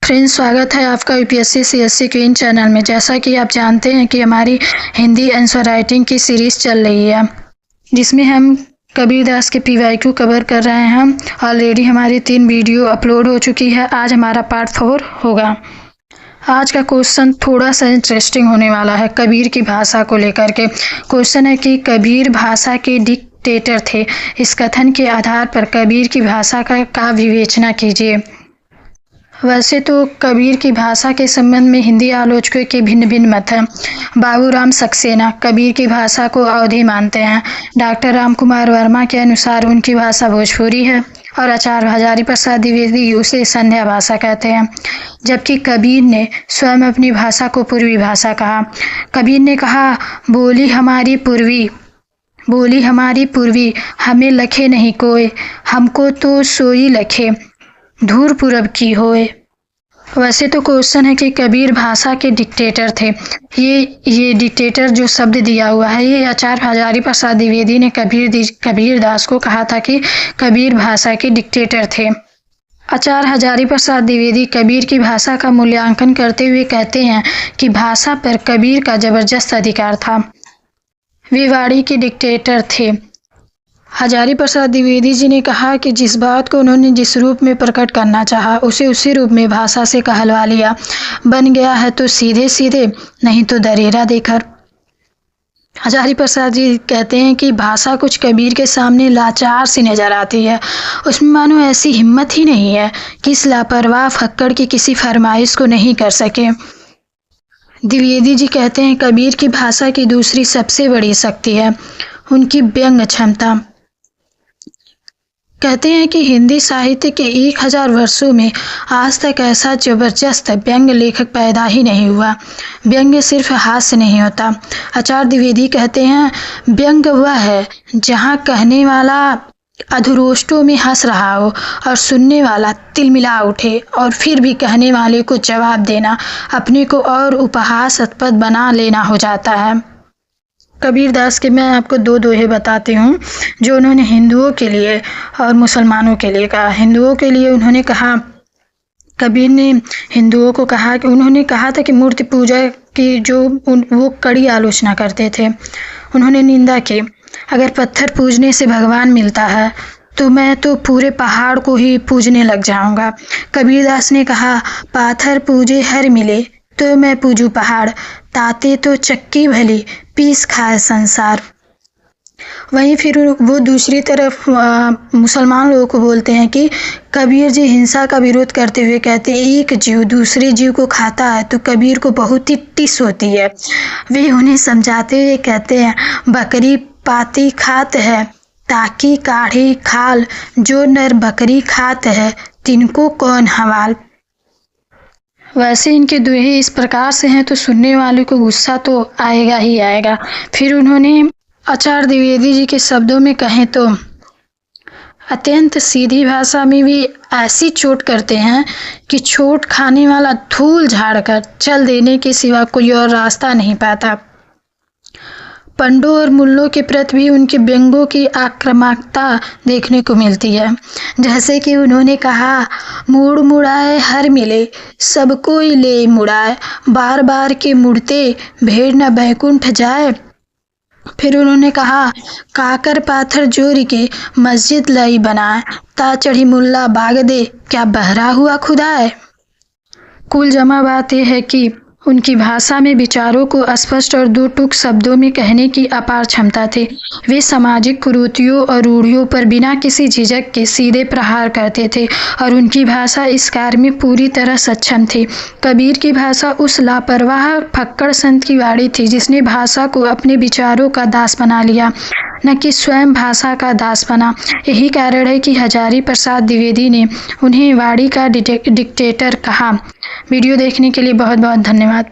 Friends, स्वागत है आपका यूपीएससी सीएससी क्वीन चैनल में। जैसा कि आप जानते हैं कि हमारी हिंदी आंसर राइटिंग की सीरीज़ चल रही है, जिसमें हम कबीर दास के पीवाईक्यू कवर कर रहे हैं। ऑलरेडी हमारी 3 वीडियो अपलोड हो चुकी है। आज हमारा पार्ट 4 होगा। आज का क्वेश्चन थोड़ा सा इंटरेस्टिंग होने वाला है कबीर की भाषा को लेकर के। क्वेश्चन है कि कबीर भाषा के डिक्टेटर थे। इस कथन के आधार पर कबीर की भाषा का विवेचना कीजिए। वैसे तो कबीर की भाषा के संबंध में हिंदी आलोचकों के भिन्न भिन्न मत हैं। बाबूराम सक्सेना कबीर की भाषा को अवधी मानते हैं। डॉक्टर राम कुमार वर्मा के अनुसार उनकी भाषा भोजपुरी है और आचार्य हजारी प्रसाद द्विवेदी उसे संध्या भाषा कहते हैं। जबकि कबीर ने स्वयं अपनी भाषा को पूर्वी भाषा कहा। कबीर ने कहा, बोली हमारी पूर्वी, हमें लखे नहीं कोय, हमको तो सोई लखे, धूर पूरब की होए। वैसे तो क्वेश्चन है कि कबीर भाषा के डिक्टेटर थे। ये डिक्टेटर जो शब्द दिया हुआ है, ये आचार्य हजारी प्रसाद द्विवेदी ने कबीर दास को कहा था कि कबीर भाषा के डिक्टेटर थे। आचार्य हजारी प्रसाद द्विवेदी कबीर की भाषा का मूल्यांकन करते हुए कहते हैं कि भाषा पर कबीर का जबरदस्त अधिकार था। वे वाणी के डिक्टेटर थे। हजारी प्रसाद द्विवेदी जी ने कहा कि जिस बात को उन्होंने जिस रूप में प्रकट करना चाहा, उसे उसी रूप में भाषा से कहलवा लिया। बन गया है तो सीधे सीधे, नहीं तो दरेरा देकर। हजारी प्रसाद जी कहते हैं कि भाषा कुछ कबीर के सामने लाचार सी नजर आती है। उसमें मानो ऐसी हिम्मत ही नहीं है कि इस लापरवाह फक्कड़ की किसी फरमाइश को नहीं कर सके। द्विवेदी जी कहते हैं कबीर की भाषा की दूसरी सबसे बड़ी शक्ति है उनकी व्यंग क्षमता। कहते हैं कि हिंदी साहित्य के 1000 वर्षों में आज तक ऐसा जबरदस्त व्यंग लेखक पैदा ही नहीं हुआ। व्यंग सिर्फ हास्य नहीं होता। आचार्य द्विवेदी कहते हैं व्यंग वह है जहाँ कहने वाला अधरोष्टों में हंस रहा हो और सुनने वाला तिलमिला उठे, और फिर भी कहने वाले को जवाब देना अपने को और उपहासास्पद बना लेना हो जाता है। कबीर दास के मैं आपको 2 दोहे बताती हूँ जो उन्होंने हिंदुओं के लिए और मुसलमानों के लिए कहा। हिंदुओं के लिए उन्होंने कहा, कबीर ने हिंदुओं को कहा कि उन्होंने कहा था कि मूर्ति पूजा की वो कड़ी आलोचना करते थे। उन्होंने निंदा की, अगर पत्थर पूजने से भगवान मिलता है तो मैं तो पूरे पहाड़ को ही पूजने लग जाऊंगा। कबीर दास ने कहा, पाथर पूजे हर मिले तो मैं पूजू पहाड़, ताते तो चक्की भली पीस खाए संसार। वहीं फिर वो दूसरी तरफ मुसलमान लोगों को बोलते हैं कि कबीर जी हिंसा का विरोध करते हुए कहते हैं, एक जीव दूसरे जीव को खाता है तो कबीर को बहुत ही टिस होती है। वे उन्हें समझाते हुए कहते हैं, बकरी पाती खात है ताकि काढ़ी खाल, जो नर बकरी खात है तिनको कौन हवाल। वैसे इनके दोहे इस प्रकार से हैं तो सुनने वाले को गुस्सा तो आएगा ही आएगा। फिर उन्होंने आचार्य द्विवेदी जी के शब्दों में कहें तो अत्यंत सीधी भाषा में भी ऐसी चोट करते हैं कि चोट खाने वाला धूल झाड़कर चल देने के सिवा कोई और रास्ता नहीं पाता। पंडों और मुल्लों के प्रति भी उनके व्यंगों की आक्रामकता देखने को मिलती है। जैसे कि उन्होंने कहा, मुड़ मुड़ाए हर मिले, सब कोई ले मुड़ाए, बार बार के मुड़ते भेड़ न बैकुंठ जाए। फिर उन्होंने कहा, काकर पाथर जोरी के मस्जिद लाई बनाए, ता चढ़ी मुल्ला बाग दे, क्या बहरा हुआ खुदाए। कुल जमा बात यह है कि उनकी भाषा में विचारों को स्पष्ट और 2 टूक शब्दों में कहने की अपार क्षमता थी। वे सामाजिक कुरीतियों और रूढ़ियों पर बिना किसी झिझक के सीधे प्रहार करते थे और उनकी भाषा इस कार्य में पूरी तरह सक्षम थी। कबीर की भाषा उस लापरवाह फक्कड़ संत की वाणी थी जिसने भाषा को अपने विचारों का दास बना लिया, न कि स्वयं भाषा का दास बना। यही कारण है कि हजारी प्रसाद द्विवेदी ने उन्हें वाणी का डिक्टेटर कहा। वीडियो देखने के लिए बहुत बहुत धन्यवाद।